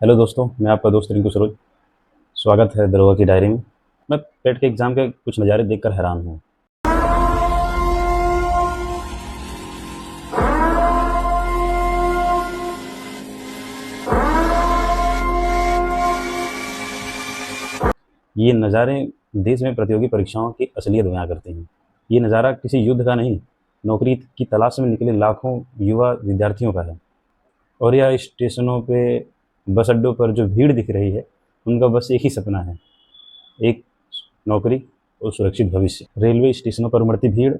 Hello दोस्तों, मैं आपका दोस्त रिंकू सरोज। स्वागत है दरोगा की डायरी में। मैं पेट के एग्ज़ाम के कुछ नज़ारे देखकर हैरान हूँ। ये नज़ारे देश में प्रतियोगी परीक्षाओं की असलियत बयां करते हैं। ये नज़ारा किसी युद्ध का नहीं, नौकरी की तलाश में निकले लाखों युवा विद्यार्थियों का है। और यह स्टेशनों पे, बस अड्डों पर जो भीड़ दिख रही है, उनका बस एक ही सपना है, एक नौकरी और सुरक्षित भविष्य। रेलवे स्टेशनों पर उमड़ती भीड़,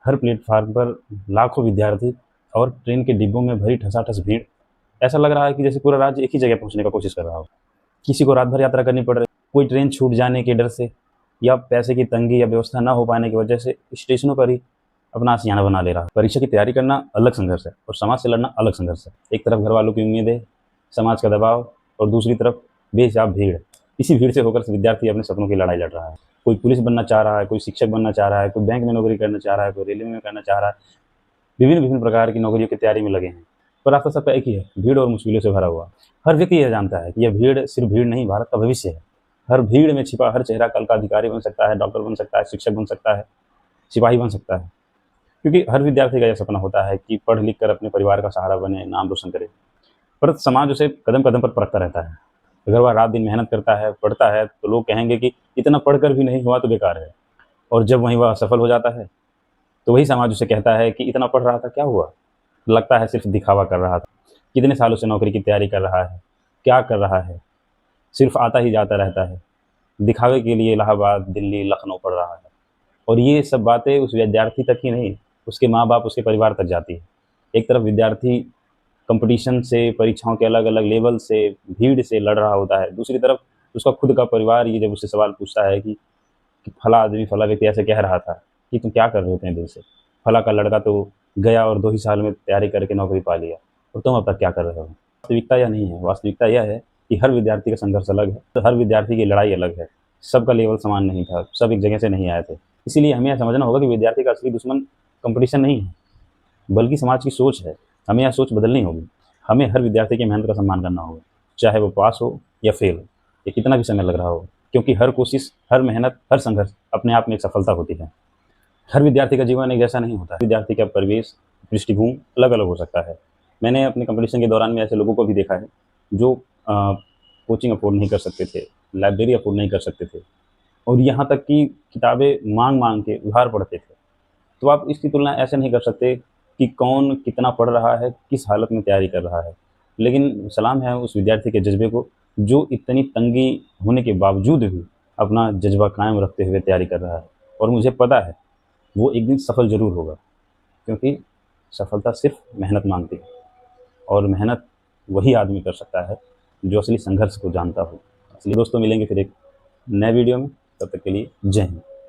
हर प्लेटफार्म पर लाखों विद्यार्थी और ट्रेन के डिब्बों में भरी ठसाठस भीड़। ऐसा लग रहा है कि जैसे पूरा राज्य एक ही जगह पहुंचने का कोशिश कर रहा हो। किसी को रात भर यात्रा करनी पड़ रही, कोई ट्रेन छूट जाने के डर से, या पैसे की तंगी या व्यवस्था न हो पाने की वजह से स्टेशनों पर ही अपना आशियाना बना ले रहा है। परीक्षा की तैयारी करना अलग संघर्ष है और समाज से लड़ना अलग संघर्ष है। एक तरफ घर वालों की उम्मीदें, समाज का दबाव, और दूसरी तरफ बेहिसाब भीड़। इसी भीड़ से होकर विद्यार्थी अपने सपनों की लड़ाई लड़ रहा है। कोई पुलिस बनना चाह रहा है, कोई शिक्षक बनना चाह रहा है, कोई बैंक में नौकरी करना चाह रहा है, कोई रेलवे में करना चाह रहा है। विभिन्न विभिन्न प्रकार की नौकरियों की तैयारी में लगे हैं, पर रास्ता सबका एक ही है, भीड़ और मुश्किलों से भरा हुआ। हर व्यक्ति यह जानता है कि यह भीड़ सिर्फ भीड़ नहीं, भारत का भविष्य है। हर भीड़ में छिपा हर चेहरा कल का अधिकारी बन सकता है, डॉक्टर बन सकता है, शिक्षक बन सकता है, सिपाही बन सकता है। क्योंकि हर विद्यार्थी का यह सपना होता है कि पढ़ लिख कर अपने परिवार का सहारा बने, नाम रोशन करे। पर समाज उसे कदम कदम पर परखता रहता है। अगर वह रात दिन मेहनत करता है, पढ़ता है, तो लोग कहेंगे कि इतना पढ़कर भी नहीं हुआ तो बेकार है। और जब वहीं वह असफल हो जाता है, तो वही समाज उसे कहता है कि इतना पढ़ रहा था, क्या हुआ? लगता है सिर्फ दिखावा कर रहा था। कितने सालों से नौकरी की तैयारी कर रहा है, क्या कर रहा है? सिर्फ आता ही जाता रहता है, दिखावे के लिए इलाहाबाद, दिल्ली, लखनऊ पढ़ रहा है। और ये सब बातें उस विद्यार्थी तक ही नहीं, उसके माँ बाप, उसके परिवार तक जाती है। एक तरफ विद्यार्थी कंपटीशन से, परीक्षाओं के अलग अलग लेवल से, भीड़ से लड़ रहा होता है, दूसरी तरफ उसका खुद का परिवार ये जब उससे सवाल पूछता है कि फला आदमी, फला व्यक्ति ऐसे कह रहा था कि तुम क्या कर रहे हो इतने दिन से, फला का लड़का तो गया और 2 ही साल में तैयारी करके नौकरी पा लिया, और तुम अब तक क्या कर रहे हो? वास्तविकता यह नहीं है। वास्तविकता यह है कि हर विद्यार्थी का संघर्ष अलग है, तो हर विद्यार्थी की लड़ाई अलग है। सबका लेवल समान नहीं था, सब एक जगह से नहीं आए थे। इसीलिए हमें यह समझना होगा कि विद्यार्थी का असली दुश्मन कंपटीशन नहीं है, बल्कि समाज की सोच है। हमें यह सोच बदलनी होगी। हमें हर विद्यार्थी की मेहनत का सम्मान करना होगा, चाहे वो पास हो या फेल हो, या कितना भी समय लग रहा हो। क्योंकि हर कोशिश, हर मेहनत, हर संघर्ष अपने आप में एक सफलता होती है। हर विद्यार्थी का जीवन एक जैसा नहीं होता है। विद्यार्थी का परिवेश, पृष्ठभूमि अलग अलग हो सकता है। मैंने अपने कंपटीशन के दौरान में ऐसे लोगों को भी देखा है जो कोचिंग अफोर्ड नहीं कर सकते थे, लाइब्रेरी अफोर्ड नहीं कर सकते थे, और यहाँ तक कि किताबें मांग मांग के उधार पढ़ते थे। तो आप इसकी तुलना ऐसे नहीं कर सकते कि कौन कितना पढ़ रहा है, किस हालत में तैयारी कर रहा है। लेकिन सलाम है उस विद्यार्थी के जज्बे को, जो इतनी तंगी होने के बावजूद भी अपना जज्बा कायम रखते हुए तैयारी कर रहा है। और मुझे पता है वो एक दिन सफल ज़रूर होगा, क्योंकि सफलता सिर्फ मेहनत मांगती है, और मेहनत वही आदमी कर सकता है जो असली संघर्ष को जानता हो। इसलिए दोस्तों, मिलेंगे फिर एक नए वीडियो में। तब तक के लिए जय हिंद।